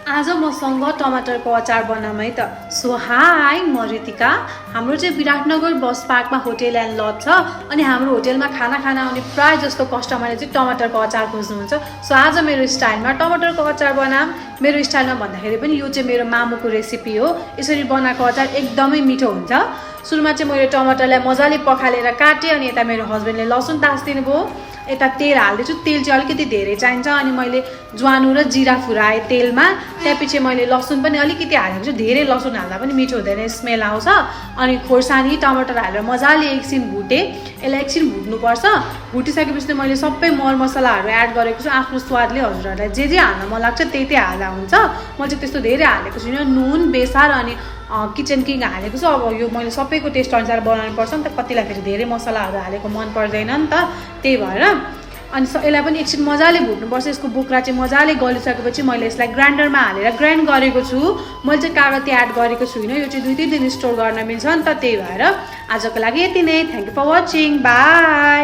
आज मसँग टमाटरको अचार बनाऊँ है त। सो हाई, म रितिका। हाम्रो चाहिँ विराटनगर बस पार्कमा होटेल एन्ड लज छ अनि हाम्रो होटेलमा खाना खान आउने प्राय जस्तो कस्टमरले चाहिँ टमाटरको अचार खोज्नुहुन्छ। सो आज मेरो स्टाइलमा टमाटरको अचार बनाऊँ। मेरो स्टाइलमा भन्दाखेरि पनि यो चाहिँ मेरो मामुको रेसिपी हो। यसरी बनाएको अचार एकदमै मिठो हुन्छ। सुरुमा चाहिँ मैले टमाटरलाई मजाले पखालेर काटेँ अनि यता मेरो हस्बेन्डले लसुन ताछिदिनु भयो। यता तेल हाल्दैछु। तेल चाहिँ अलिकति धेरै चाहिन्छ अनि मैले ज्वानो र जिरा फुराएँ तेलमा। त्यसपछि मैले लसुन पनि अलिकति हालेको छु। धेरै लसुन हाल्दा पनि मिठो हुँदैन, स्मेल आउँछ। अनि खोर्सानी टमाटर हालेर मजाले एकछिन भुटेँ। यसलाई एकछिन भुट्नुपर्छ। भुटिसकेपछि मैले सबै मरमसलाहरू एड गरेको छु। आफ्नो स्वादले हजुरहरूलाई जे हाल्न मन लाग्छ त्यही हाल्दा हुन्छ। म चाहिँ त्यस्तो धेरै हालेको छुइनँ। नुन, बेसार अनि किचन किङ हालेको छु। अब यो मैले सबैको टेस्ट अनुसार बनाउनु पर्छ नि त। कतिलाई फेरि धेरै मसलाहरू हालेको मन पर्दैन नि त, त्यही भएर। अनि यसलाई पनि एकछिन मजाले भुट्नुपर्छ। यसको बोक्रा चाहिँ मजाले गलिसकेपछि मैले यसलाई ग्राइन्डरमा हालेर ग्राइन्ड गरेको छु। मैले चाहिँ कागती एड गरेको छुइनँ। यो चाहिँ 2-3 दिन स्टोर गर्न मिल्छ नि त, त्यही भएर। आजको लागि यति नै। Thank you for watching. By.